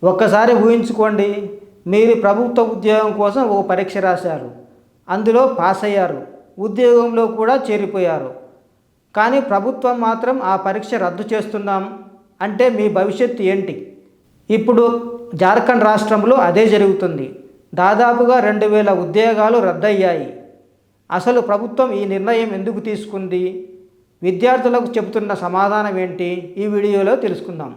ఒక్కసారి ఊహించుకోండి, మీరు ప్రభుత్వ ఉద్యోగం కోసం ఓ పరీక్ష రాశారు, అందులో పాస్ అయ్యారు, ఉద్యోగంలో కూడా చేరిపోయారు. కానీ ప్రభుత్వం మాత్రం ఆ పరీక్ష రద్దు చేస్తున్నాం అంటే మీ భవిష్యత్తు ఏంటి? ఇప్పుడు జార్ఖండ్ రాష్ట్రంలో అదే జరుగుతుంది. దాదాపుగా 2000 ఉద్యోగాలు రద్దయ్యాయి. అసలు ప్రభుత్వం ఈ నిర్ణయం ఎందుకు తీసుకుంది? విద్యార్థులకు చెబుతున్న సమాధానం ఏంటి? ఈ వీడియోలో తెలుసుకుందాం.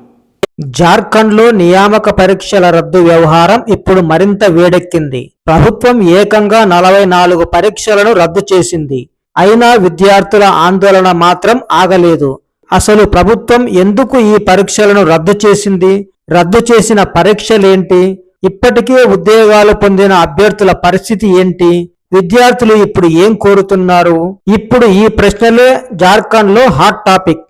జార్ఖండ్లో నియామక పరీక్షల రద్దు వ్యవహారం ఇప్పుడు మరింత వేడెక్కింది. ప్రభుత్వం ఏకంగా 44 పరీక్షలను రద్దు చేసింది. అయినా విద్యార్థుల ఆందోళన మాత్రం ఆగలేదు. అసలు ప్రభుత్వం ఎందుకు ఈ పరీక్షలను రద్దు చేసింది? రద్దు చేసిన పరీక్షలేంటి? ఇప్పటికే ఉద్యోగాలు పొందిన అభ్యర్థుల పరిస్థితి ఏంటి? విద్యార్థులు ఇప్పుడు ఏం కోరుతున్నారు? ఇప్పుడు ఈ ప్రశ్నలే జార్ఖండ్లో హాట్ టాపిక్.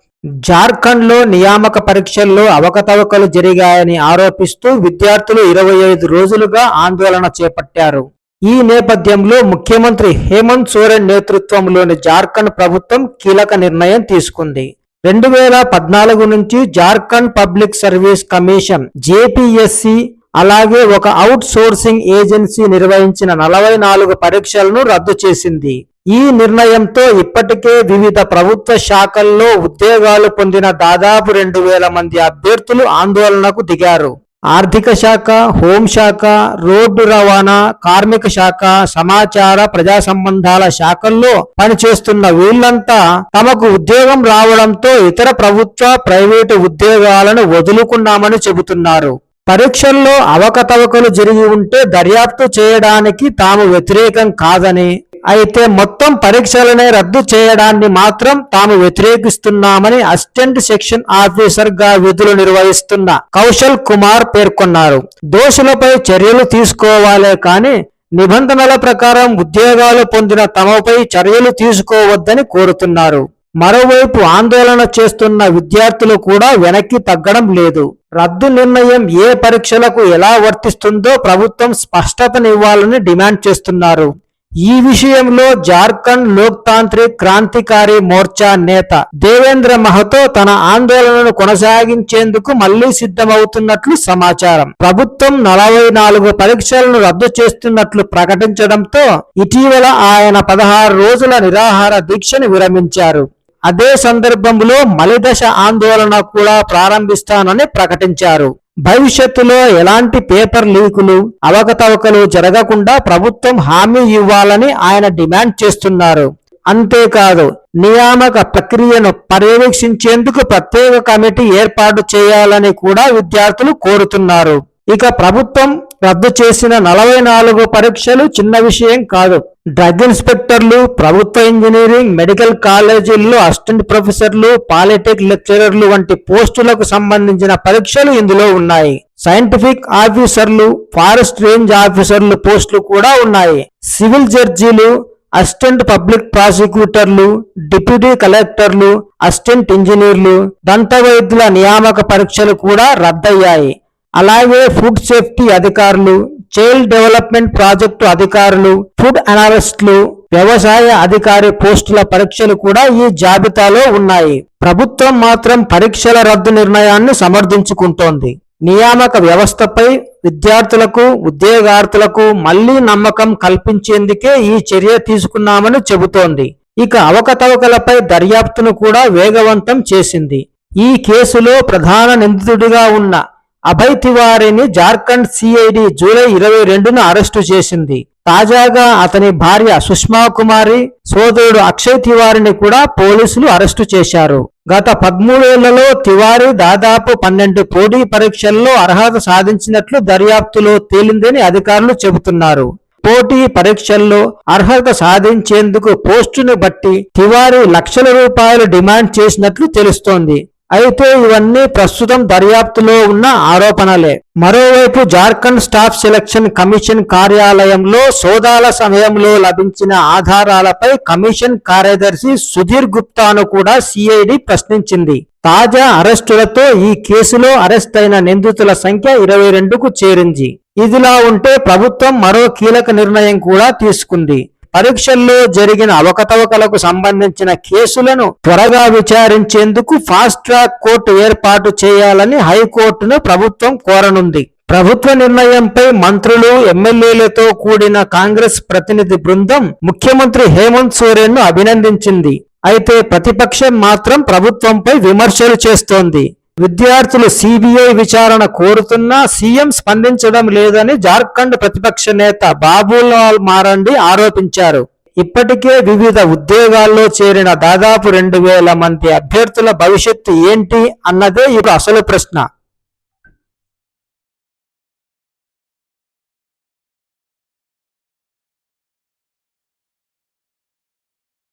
జార్ఖండ్లో నియామక పరీక్షల్లో అవకతవకలు జరిగాయని ఆరోపిస్తూ విద్యార్థులు 25 రోజులుగా ఆందోళన చేపట్టారు. ఈ నేపథ్యంలో ముఖ్యమంత్రి హేమంత్ సోరెన్ నేతృత్వంలోని జార్ఖండ్ ప్రభుత్వం కీలక నిర్ణయం తీసుకుంది. 2014 నుంచి Jharkhand public service commission JPSC అలాగే ఒక అవుట్ సోర్సింగ్ ఏజెన్సీ నిర్వహించిన 44 పరీక్షలను రద్దు చేసింది. ఈ నిర్ణయంతో ఇప్పటికే వివిధ ప్రభుత్వ శాఖల్లో ఉద్యోగాలు పొందిన దాదాపు 2000 మంది అభ్యర్థులు ఆందోళనకు దిగారు. ఆర్థిక శాఖ, హోంశాఖ, రోడ్డు రవాణా, కార్మిక శాఖ, సమాచార ప్రజా సంబంధాల శాఖల్లో పనిచేస్తున్న వీళ్లంతా తమకు ఉద్యోగం రావడంతో ఇతర ప్రభుత్వ, ప్రైవేటు ఉద్యోగాలను వదులుకున్నామని చెబుతున్నారు. పరీక్షల్లో అవకతవకలు జరిగి ఉంటే దర్యాప్తు చేయడానికి తాము వ్యతిరేకం కాదని, అయితే మొత్తం పరీక్షలనే రద్దు చేయడాన్ని మాత్రం తాము వ్యతిరేకిస్తున్నామని అసిస్టెంట్ సెక్షన్ ఆఫీసర్ గా విధులు నిర్వహిస్తున్న కౌశల్ కుమార్ పేర్కొన్నారు. దోషులపై చర్యలు తీసుకోవాలే కానీ నిబంధనల ప్రకారం ఉద్యోగాలు పొందిన తమపై చర్యలు తీసుకోవద్దని కోరుతున్నారు. మరోవైపు ఆందోళన చేస్తున్న విద్యార్థులు కూడా వెనక్కి తగ్గడం లేదు. రద్దు నిర్ణయం ఏ పరీక్షలకు ఎలా వర్తిస్తుందో ప్రభుత్వం స్పష్టతనివ్వాలని డిమాండ్ చేస్తున్నారు. ఈ విషయంలో జార్ఖండ్ లోక్తాంత్రిక్ క్రాంతికారి మోర్చా నేత దేవేంద్ర మహతో తన ఆందోళనను కొనసాగించేందుకు మళ్లీ సిద్ధమవుతున్నట్లు సమాచారం. ప్రభుత్వం 44 పరీక్షలను రద్దు చేస్తున్నట్లు ప్రకటించడంతో ఇటీవల ఆయన 16 రోజుల నిరాహార దీక్షను విరమించారు. అదే సందర్భంలో మలిదశ ఆందోళన కూడా ప్రారంభిస్తానని ప్రకటించారు. భవిష్యత్తులో ఎలాంటి పేపర్ లీకులు, అవకతవకలు జరగకుండా ప్రభుత్వం హామీ ఇవ్వాలని ఆయన డిమాండ్ చేస్తున్నారు. అంతేకాదు, నియామక ప్రక్రియను పర్యవేక్షించేందుకు ప్రత్యేక కమిటీ ఏర్పాటు చేయాలని కూడా విద్యార్థులు కోరుతున్నారు. ఇక ప్రభుత్వం రద్దు చేసిన 44 పరీక్షలు చిన్న విషయం కాదు. డ్రగ్ ఇన్స్పెక్టర్లు, ప్రభుత్వ ఇంజనీరింగ్, మెడికల్ కాలేజీల్లో అసిస్టెంట్ ప్రొఫెసర్లు, పాలిటెక్ లెక్చరర్లు వంటి పోస్టులకు సంబంధించిన పరీక్షలు ఇందులో ఉన్నాయి. సైంటిఫిక్ ఆఫీసర్లు, ఫారెస్ట్ రేంజ్ ఆఫీసర్లు పోస్టులు కూడా ఉన్నాయి. సివిల్ జడ్జీలు, అసిస్టెంట్ పబ్లిక్ ప్రాసిక్యూటర్లు, డిప్యూటీ కలెక్టర్లు, అసిస్టెంట్ ఇంజనీర్లు, దంత వైద్యుల నియామక పరీక్షలు కూడా రద్దయ్యాయి. అలాగే ఫుడ్ సేఫ్టీ అధికారులు, చైల్డ్ డెవలప్మెంట్ ప్రాజెక్టు అధికారులు, ఫుడ్ అనలిస్టులు, వ్యవసాయ అధికారి పోస్టుల పరీక్షలు కూడా ఈ జాబితాలో ఉన్నాయి. ప్రభుత్వం మాత్రం పరీక్షల రద్దు నిర్ణయాన్ని సమర్థించుకుంటోంది. నియామక వ్యవస్థపై విద్యార్థులకు, ఉద్యోగార్థులకు మళ్లీ నమ్మకం కల్పించేందుకే ఈ చర్య తీసుకున్నామని చెబుతోంది. ఇక అవకతవకలపై దర్యాప్తును కూడా వేగవంతం చేసింది. ఈ కేసులో ప్రధాన నిందితుడిగా ఉన్న అభయ్ తివారీని జార్ఖండ్ సిఐడి జూలై 22న అరెస్టు చేసింది. తాజాగా అతని భార్య సుష్మా కుమారి, సోదరుడు అక్షయ్ తివారీని కూడా పోలీసులు అరెస్టు చేశారు. గత 13 ఏళ్లలో తివారీ దాదాపు 12 పోటీ పరీక్షల్లో అర్హత సాధించినట్లు దర్యాప్తులో తేలిందని అధికారులు చెబుతున్నారు. పోటీ పరీక్షల్లో అర్హత సాధించేందుకు పోస్టును బట్టి తివారీ లక్షల రూపాయలు డిమాండ్ చేసినట్లు తెలుస్తోంది. అయితే ఇవన్నీ ప్రస్తుతం దర్యాప్తులో ఉన్న ఆరోపణలే. మరోవైపు జార్ఖండ్ స్టాఫ్ సెలక్షన్ కమిషన్ కార్యాలయంలో సోదాల సమయంలో లభించిన ఆధారాలపై కమిషన్ కార్యదర్శి సుధీర్ గుప్తాను కూడా సిఐడి ప్రశ్నించింది. తాజా అరెస్టులతో ఈ కేసులో అరెస్ట్ అయిన నిందితుల సంఖ్య 22కు చేరింది. ఇదిలా ఉంటే ప్రభుత్వం మరో కీలక నిర్ణయం కూడా తీసుకుంది. పరీక్షల్లో జరిగిన అవకతవకలకు సంబంధించిన కేసులను త్వరగా విచారించేందుకు ఫాస్ట్ ట్రాక్ కోర్టు ఏర్పాటు చేయాలని హైకోర్టును ప్రభుత్వం కోరనుంది. ప్రభుత్వ నిర్ణయంపై మంత్రులు, ఎమ్మెల్యేలతో కూడిన కాంగ్రెస్ ప్రతినిధి బృందం ముఖ్యమంత్రి హేమంత్ సోరెన్ను అభినందించింది. అయితే ప్రతిపక్షం మాత్రం ప్రభుత్వంపై విమర్శలు చేస్తోంది. విద్యార్థులు సిబిఐ విచారణ కోరుతున్నా సీఎం స్పందించడం లేదని జార్ఖండ్ ప్రతిపక్ష నేత బాబులాల్ మారండి ఆరోపించారు. ఇప్పటికే వివిధ ఉద్యోగాల్లో చేరిన దాదాపు 2000 మంది అభ్యర్థుల భవిష్యత్తు ఏంటి అన్నదే ఇప్పుడు అసలు ప్రశ్న.